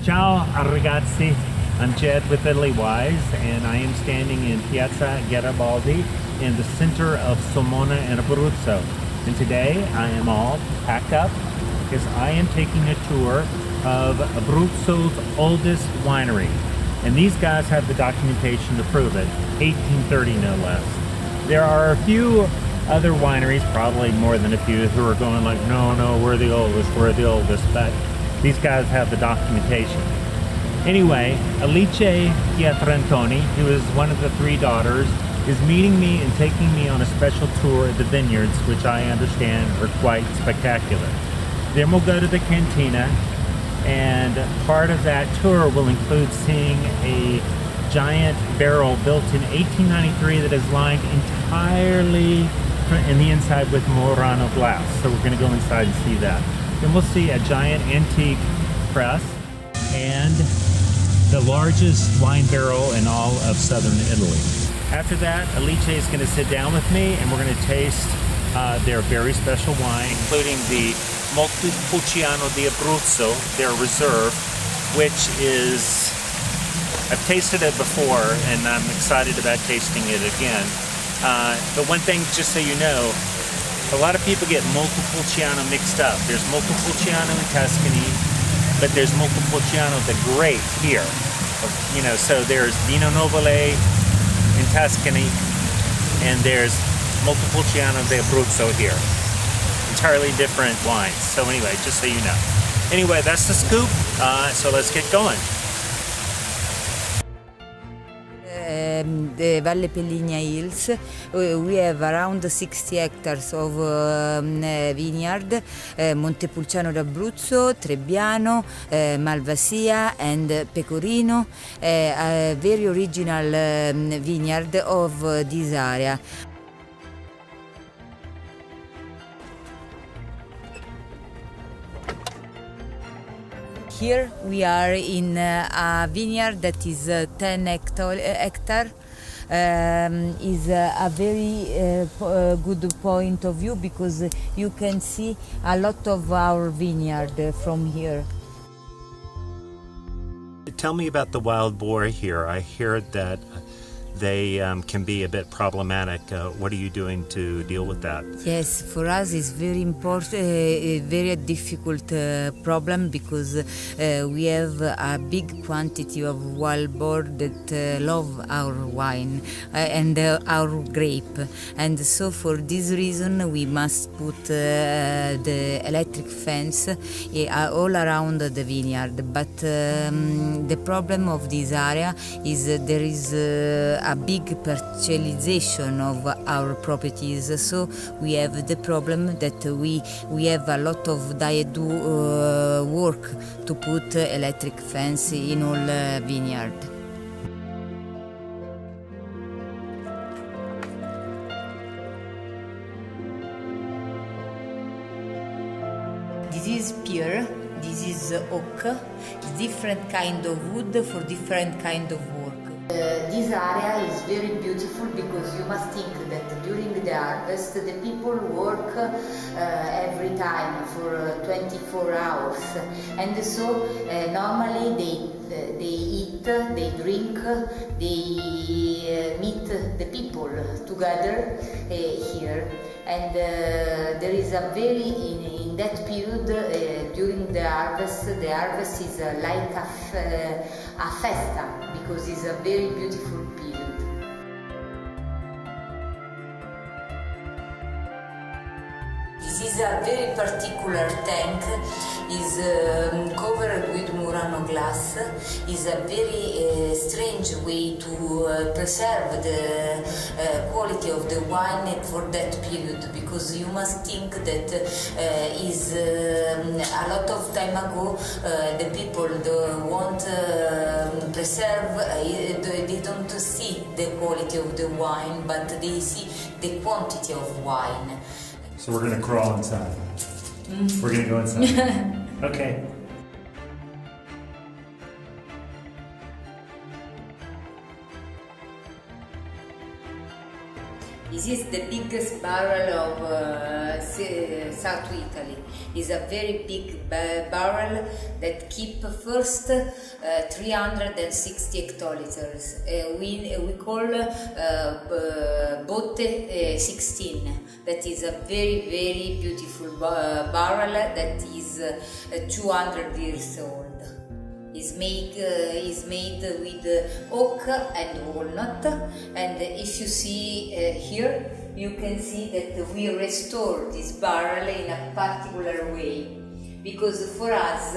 Ciao ragazzi, I'm Jed with Italywise, and I am standing in Piazza Garibaldi in the center of Sulmona and Abruzzo. And today I am all packed up because I am taking a tour of Abruzzo's oldest winery. And these guys have the documentation to prove it, 1830 no less. There are a few other wineries, probably more than a few, who are going like, no, we're the oldest, but these guys have the documentation. Anyway, Alice Pietrantonj, who is one of the three daughters, is meeting me and taking me on a special tour of the vineyards, which I understand are quite spectacular. Then we'll go to the cantina, and part of that tour will include seeing a giant barrel built in 1893 that is lined entirely in the inside with Murano glass. So we're going to go inside and see that. Then we'll see a giant antique press and the largest wine barrel in all of southern Italy. After that, Alice is going to sit down with me and we're going to taste their very special wine, including the Montepulciano di Abruzzo, their reserve, which is, I've tasted it before and I'm excited about tasting it again. But one thing, just so you know, a lot of people get Montepulciano mixed up. There's Montepulciano in Tuscany, but there's Montepulciano the Great here. You know, so there's Vino Nobile in Tuscany, and there's Montepulciano di Abruzzo here. Entirely different wines. So anyway, just so you know. Anyway, that's the scoop. So let's get going. The Valle Pelligna Hills, we have around 60 hectares of vineyard, Montepulciano d'Abruzzo, Trebbiano, Malvasia and Pecorino, a very original vineyard of this area. Here we are in a vineyard that is 10 hectare. Is a very good point of view because you can see a lot of our vineyard from here. Tell me about the wild boar here. I hear that they can be a bit problematic. What are you doing to deal with that? Yes, for us it's very important, a very difficult problem because we have a big quantity of wild boar that love our wine and our grape. And so for this reason we must put the electric fence all around the vineyard. But the problem of this area is there is a big parcelization of our properties, so we have the problem that we have a lot of work to put electric fence in all vineyard. This is pear, this is oak, different kind of wood for different kind of work. This area is very beautiful because you must think that during the harvest the people work every time for 24 hours, and so normally they eat, they drink, they meet the people together here, and there is a very in that period during the harvest is like a festa because it's a very beautiful period. This is a very particular tank, is covered with Murano glass, is a very strange way to preserve the quality of the wine for that period, because you must think that is a lot of time ago the people want preserve, they don't see the quality of the wine, but they see the quantity of wine. So we're gonna crawl inside. We're gonna go inside. Okay. This is the biggest barrel of South Italy. It's a very big barrel that keep first 360 hectoliters. We call Botte 16. That is a very, very beautiful barrel that is 200 years old. Is made with oak and walnut, and if you see here, you can see that we restore this barrel in a particular way, because for us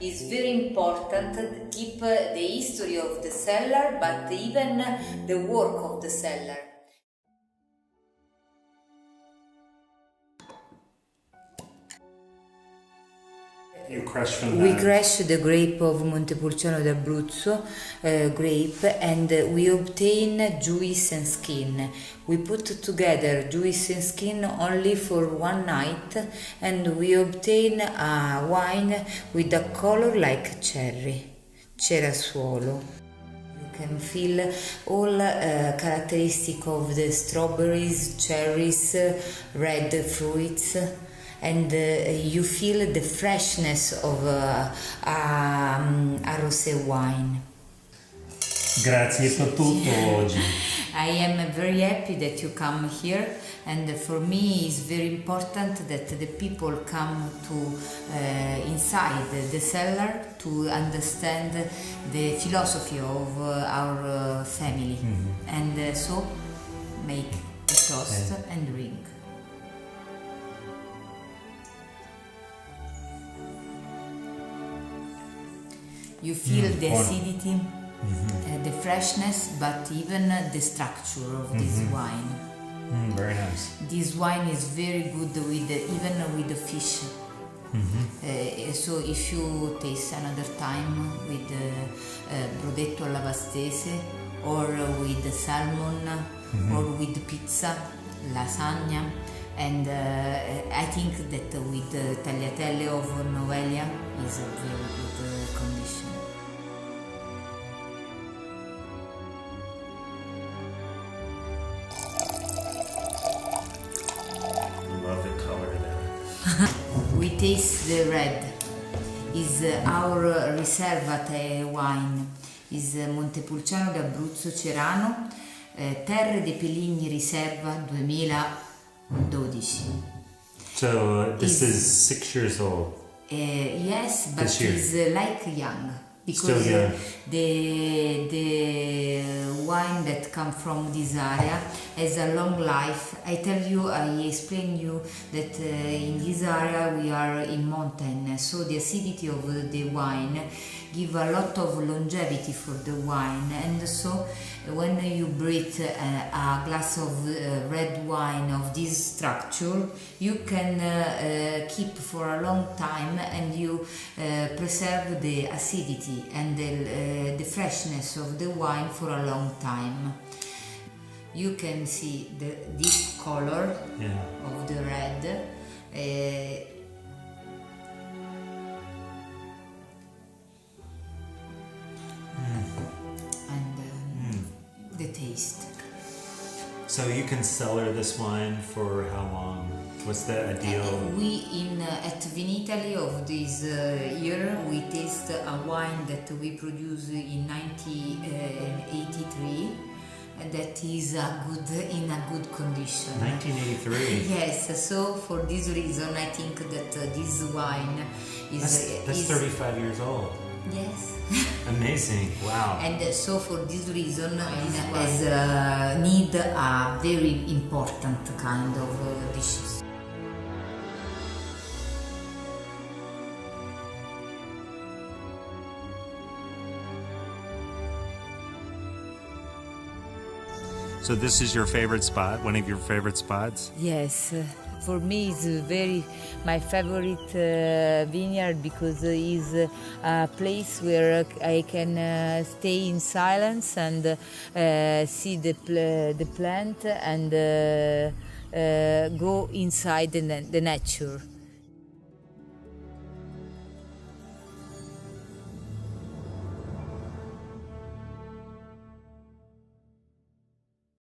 it's very important to keep the history of the cellar, but even the work of the cellar. You crush from We that. crush the grape of Montepulciano d'Abruzzo grape, and we obtain juice and skin. We put together juice and skin only for one night, and we obtain a wine with a color like cherry, cerasuolo. You can feel all characteristic of the strawberries, cherries, red fruits, and you feel the freshness of a rosé wine. Grazie per tutto oggi. I am very happy that you come here, and for me it's very important that the people come to inside the cellar to understand the philosophy of our family, and so make a toast and drink. You feel the acidity, the freshness, but even the structure of this wine. Very nice. This wine is very good with even with the fish. So if you taste another time with brodetto alla vastese, or with salmon, or with pizza, lasagna, and I think that with tagliatelle of Novelia is a very good condition. Love the color there. We taste the red. Is our riservate wine. Is Montepulciano d'Abruzzo Cerano, Terre dei Peligni Riserva 2012. So this is 6 years old. Yes, but This year. it's like young, because Still young. the wine that come from this area has a long life. I explain you that in this area we are in mountain, so the acidity of the wine give a lot of longevity for the wine, and so when you breathe a glass of red wine of this structure, you can keep for a long time, and you preserve the acidity and the freshness of the wine for a long time. You can see this color of the red. The taste. So you can cellar this wine for how long? What's the ideal? We at Vinitaly of this year we taste a wine that we produce in 1983, that is in a good condition. 1983. Yes, so for this reason I think that this wine is That's 35 years old. Yes. Amazing. Wow. And so for this reason this has need a very important kind of dishes. So this is your favorite spot, one of your favorite spots? Yes, for me it's my favorite vineyard, because it's a place where I can stay in silence and see the plant and go inside the nature.